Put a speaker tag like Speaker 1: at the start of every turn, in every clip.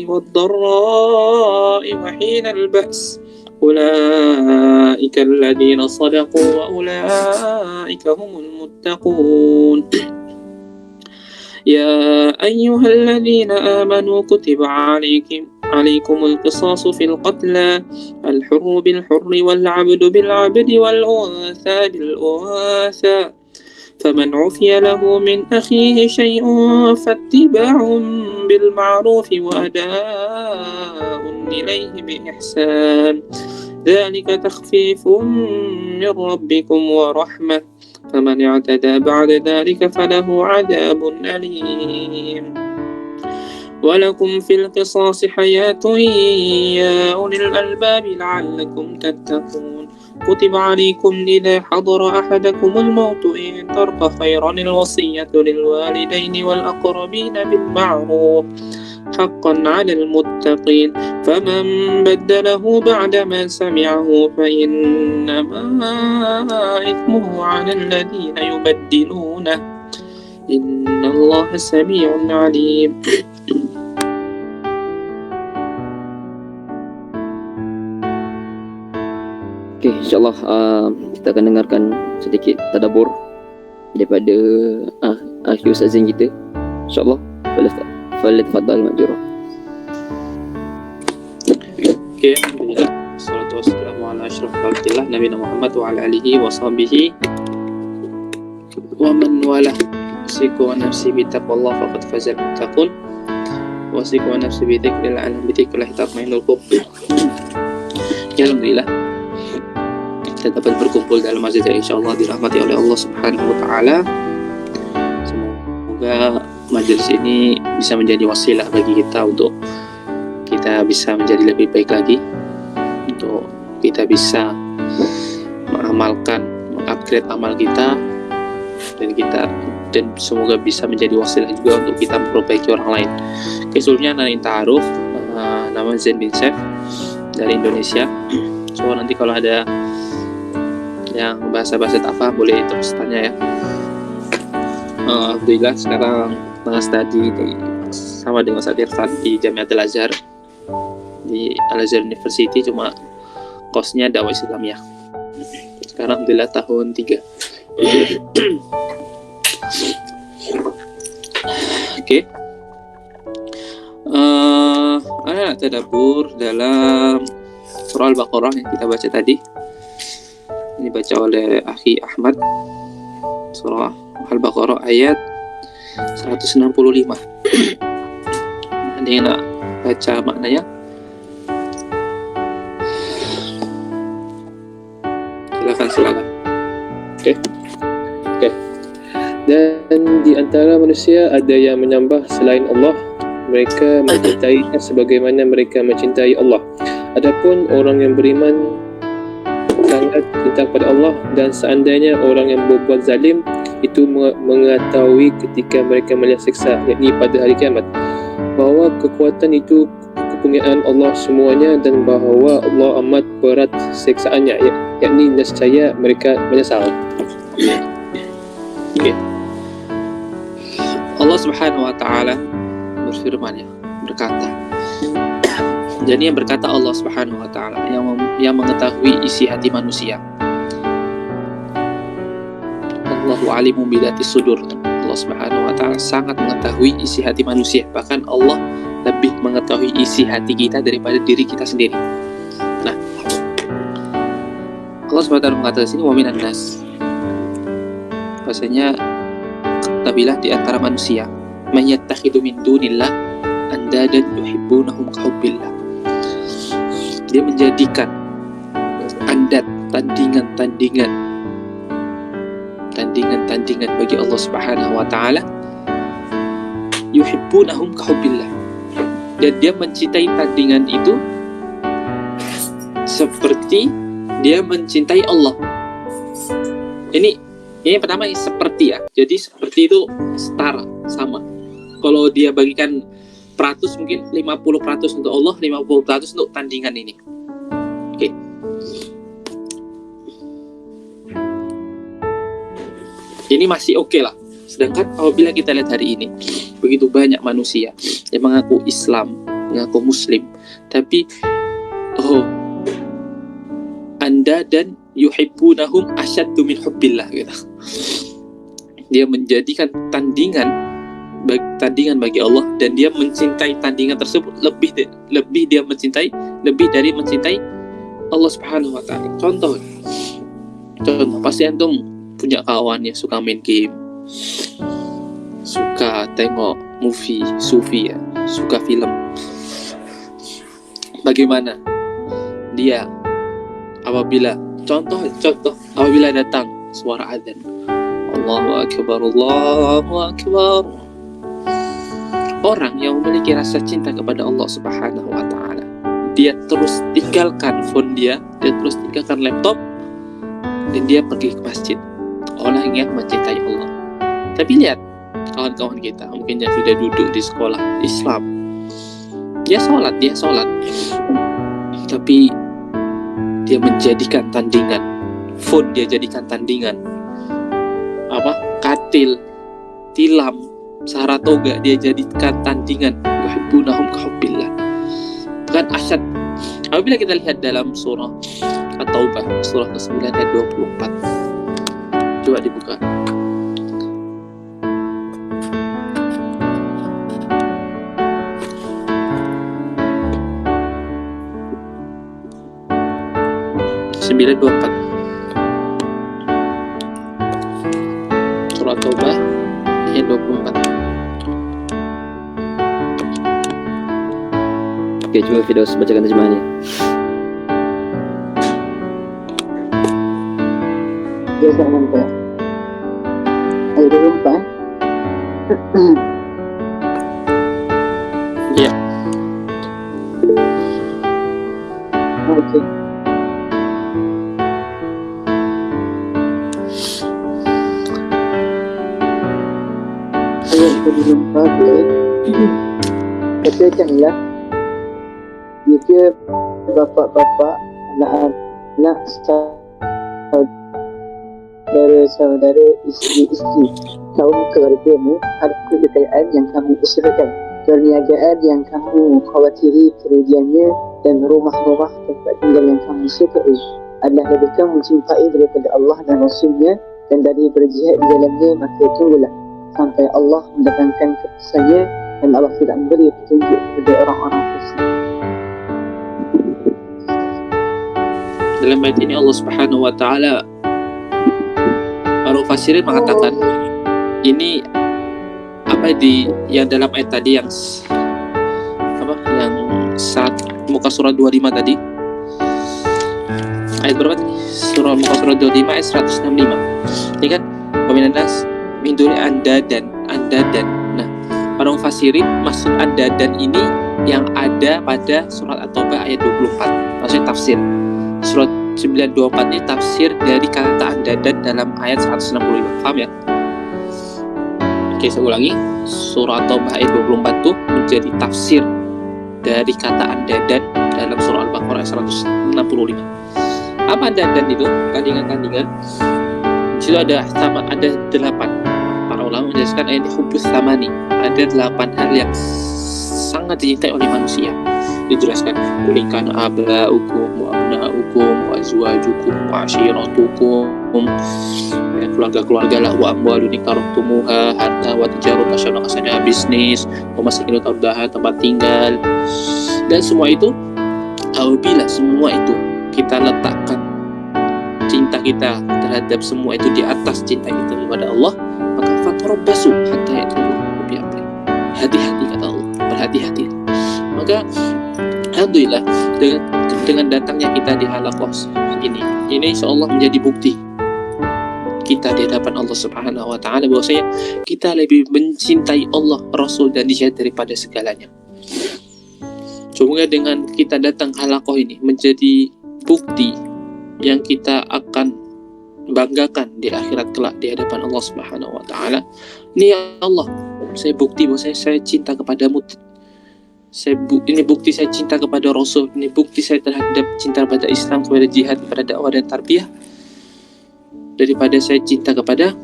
Speaker 1: والضراء وحين البأس أولئك الذين صدقوا وأولئك هم المتقون. يا أيها الذين آمنوا كتب عليكم القصاص في القتلى، الحر بالحر والعبد بالعبد والأنثى بالأنثى، فمن عفي له من أخيه شيء فاتباع بالمعروف وأداء إليه بإحسان، ذلك تخفيف من ربكم ورحمة، فمن اعتدى بعد ذلك فله عذاب أليم. ولكم في القصاص حياة يا أولي الألباب لعلكم تتقون. كتب عليكم إذا حضر أحدكم الموت إن ترك خيرا الوصية للوالدين والأقربين بالمعروف حقا على المتقين، فمن بدله بعدما سمعه فإنما إثمه على الذين يبدلونه، إن الله سميع عليم.
Speaker 2: Okey, insyaAllah kita akan dengarkan sedikit tadabbur daripada Akhi Ustaz Zain kita. InsyaAllah, falyatafaddal ma'jura.
Speaker 1: Okey, alhamdulillah. Wassalatu wassalamu ala asyrafil khalqillah nabiyina Muhammad wa ala alihi wa sahbihi wa man walah. Usiku wa nafsi bi taqwallah faqad fazal muttaqun. Wa usiku wa nafsi bi dzikrillah alam bi dzikrillah tatma'innul qulub. Alhamdulillah, kita dapat berkumpul dalam masjid yang insyaallah dirahmati oleh Allah Subhanahu wa taala. Semoga majelis ini bisa menjadi wasilah bagi kita untuk kita bisa menjadi lebih baik lagi, untuk kita bisa mengamalkan, mengupgrade amal kita, dan semoga bisa menjadi wasilah juga untuk kita memperbaiki orang lain. Sebelumnya Nanin Ta'aruf, nama Zain bin Saif dari Indonesia. So nanti kalau ada yang bahasa-bahasa tak paham boleh terus tanya ya. Alhamdulillah sekarang tengah studi sama dengan Ustaz Irfan di Jamiatul Azhar, di Al-Azhar University, cuma kosnya dakwah Islamiyah. Sekarang alhamdulillah tahun 3. Oke. Ada tadabbur dalam surah Al-Baqarah yang kita baca tadi. Ini baca oleh Akhi Ahmad, surah Al-Baqarah ayat 165. Ada yang nak baca maknanya? Silakan.
Speaker 3: Okey. Dan di antara manusia ada yang menyembah selain Allah. Mereka mencintainya sebagaimana mereka mencintai Allah. Adapun orang yang beriman sangat cinta kepada Allah, dan seandainya orang yang berbuat zalim itu mengetahui ketika mereka melihat siksa, yakni pada hari kiamat, bahawa kekuatan itu kepunyaan Allah semuanya, dan bahawa Allah amat berat siksaannya, yakni nescaya mereka menyesal.
Speaker 1: Okay. Allah Subhanahu wa taala berfirman, berkata. Jadi yang berkata Allah Subhanahu wa taala yang mengetahui isi hati manusia. Allahu alimun bidatis sudur. Allah Subhanahu wa taala sangat mengetahui isi hati manusia. Bahkan Allah lebih mengetahui isi hati kita daripada diri kita sendiri. Nah, Allah Subhanahu wa taala mengatakan sini wa minan nas. Bahasanya ketahuilah di antara manusia may yattakhidu min dunillah andadan yuhibbunahum kahubbillah. Dia menjadikan andat, tandingan bagi Allah Subhanahu wa taala, yuhibbunahum kahubbillah, dan dia mencintai tandingan itu seperti dia mencintai Allah. Ini pertama seperti ya. Jadi seperti itu setara, sama. Kalau dia bagikan peratus, mungkin 50% untuk Allah, 50% untuk tandingan ini. Oke. Ini masih oke lah. Sedangkan apabila kita lihat hari ini, begitu banyak manusia yang mengaku Islam, mengaku Muslim, tapi Anda dan yuhibbunahum asyaddu min hubbillah gitu. Dia menjadikan tandingan bagi Allah, dan dia mencintai tandingan tersebut lebih dari mencintai Allah Subhanahu wa taala. Contoh pasti antum punya kawan yang suka main game, suka tengok movie sufi ya, suka film. Bagaimana dia apabila datang suara adzan, Allahu akbar, Allahu akbar. Orang yang memiliki rasa cinta kepada Allah Subhanahu wa taala, dia terus tinggalkan phone dia terus tinggalkan laptop, dan dia pergi ke masjid. Orang yang mencintai Allah. Tapi lihat kawan-kawan kita mungkin yang sudah duduk di sekolah Islam, dia sholat, tapi dia menjadikan tandingan phone, dia jadikan tandingan katil, tilam, Saratoga dia jadikan tandingan. Yuhibbunahum kahubbillah. Bukan asyad. Apabila kita lihat dalam surah At-Taubah, surah ke-9 ayat 24. Coba dibuka. Surah At-Taubah ayat 24.
Speaker 2: Oke, coba Firdaus bacakan terjemahannya.
Speaker 4: Dia tak nampak. Ayat 24.
Speaker 1: Ya.
Speaker 4: Okey. Ayat 24. Katakanlah, jika bapa-bapa, anak-anak, saudara-saudara, isteri-isteri, kaum keluargamu, harta kekayaan yang kamu usahakan, perniagaan yang kamu khawatiri kerugiannya, dan rumah-rumah tempat tinggal yang kamu sukai adalah lebih kamu cintai daripada Allah dan Rasulnya, dan dari berjihad di dalamnya, maka tunggulah sampai Allah mendatangkan keputusannya, dan Allah tidak memberi petunjuk kepada orang-orang fasik.
Speaker 1: Dalam ayat ini Allah Subhanahu wa taala, para mufassirin mengatakan ini yang dalam ayat tadi yang saat muka surat 25 tadi. Ayat berapa tadi? Muka surat 25 ayat 165. Ini kan peminanas min duni andadan. Nah, para mufassirin maksud andadan ini yang ada pada surat At-Taubah ayat 24. Maksudnya tafsir. Surat 924 ini tafsir dari kata andadan dalam ayat 165. Paham ya? Oke, saya ulangi. Surah At-Taubah ayat 24 itu menjadi tafsir dari kata andadan dalam surah Al-Baqarah ayat 165. Apa andadan itu? Tandingan-tandingan. Di situ ada 8. Para ulama menjelaskan ayat hubbus tsamani. Ada 8 hal yang sangat dicintai oleh manusia. Dijelaskan kulikan abaukum wa abnaukum wa azwajukum wa ashiratukum, keluarga-keluarga lah, wa amwalun iktaraftumuha, harta, wa tijarah tasyawna kasana, bisnis, wa masakin tardaha, tempat tinggal. Dan semua itu, apabila semua itu kita letakkan cinta kita terhadap semua itu di atas cinta kita kepada Allah, maka fatarabbasu hatta ya'tiyallahu bi amrih. Hati-hati kata Allah, berhati-hati. Maka alhamdulillah dengan datangnya kita di halaqah ini insyaallah menjadi bukti kita di hadapan Allah Subhanahu wa taala bahwasanya kita lebih mencintai Allah, Rasul dan jihad daripada segalanya. Semoga dengan kita datang halaqah ini menjadi bukti yang kita akan banggakan di akhirat kelak di hadapan Allah Subhanahu wa taala. Ini ya Allah, saya bukti bahwasanya saya cinta kepadamu. Ini bukti saya cinta kepada Rasul. Ini bukti saya terhadap cinta kepada Islam, kepada jihad, kepada dakwah dan tarbiyah, daripada saya cinta kepada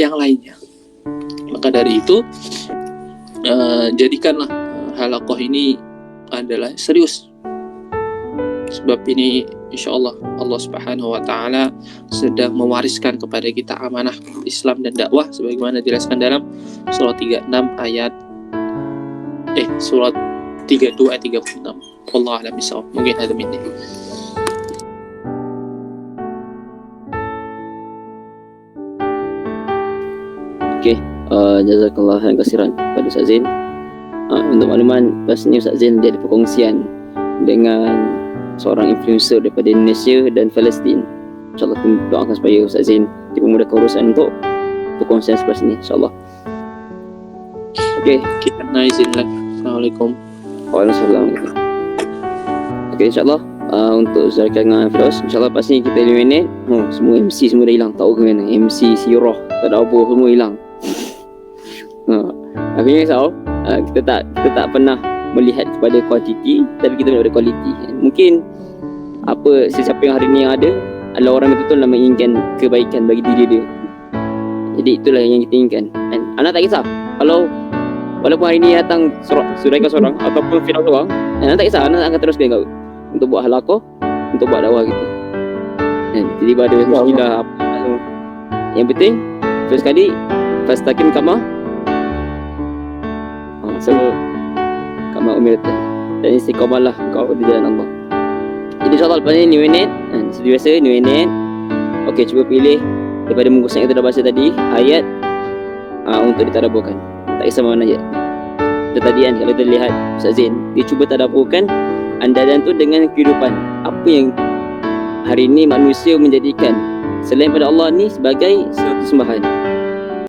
Speaker 1: yang lainnya. Maka dari itu jadikanlah halaqah ini adalah serius, sebab ini insyaallah Allah Subhanahu wa taala sedang mewariskan kepada kita amanah Islam dan dakwah sebagaimana dijelaskan dalam surah 36 ayat surat 32 ayat 36. Wallahu a'lam bishawab. Mungkin ada minit.
Speaker 2: Okey, jazakallah khairan kasiran pada Ustaz Zain. Untuk makluman, pastinya Ustaz Zain dia ada perkongsian dengan seorang influencer daripada Indonesia dan Palestin. InsyaAllah kita doakan supaya Ustaz Zain dimudahkan urusan untuk perkongsian sebelah sini, insyaAllah. Okey,
Speaker 1: Kita izinlah. Assalamualaikum.
Speaker 2: waalaikumsalam. Okey, insyaAllah untuk Zarika dengan Firdaus, insyaAllah pasti kita 5 minit. Semua MC semua dah hilang, tahu ke mana? MC, Sirah, Tadabbur semua hilang. Aku ni risau, kita tak pernah melihat kepada kuantiti, tapi kita melihat pada kualiti. Mungkin sesiapa yang hari ni ada adalah orang yang betul-betul nak menginginkan kebaikan bagi diri dia. Jadi itulah yang kita inginkan. Dan anak tak kisah kalau walaupun hari ni datang Suraika seorang ataupun Firdaus seorang, anak tak kisah, anak akan teruskan kau untuk buat halaqah, untuk buat dakwah gitu. Dan tiba-tiba ada muskilah apa semua. Yang penting first kali fastaqim kama kama umirta, dan istiqamalah kau di jalan Allah. Jadi insyaAllah lepas ni 2 minit, seperti biasa 2 minit. Okey, cuba pilih daripada muka yang kita dah baca tadi ayat untuk ditadabburkan. Tak kisah mana ayat. Kita tadi kan kalau kita lihat Ustaz Zain, dia cuba tadabburkan andalan tu dengan kehidupan. Apa yang hari ni manusia menjadikan selain pada Allah ni sebagai suatu sembahan.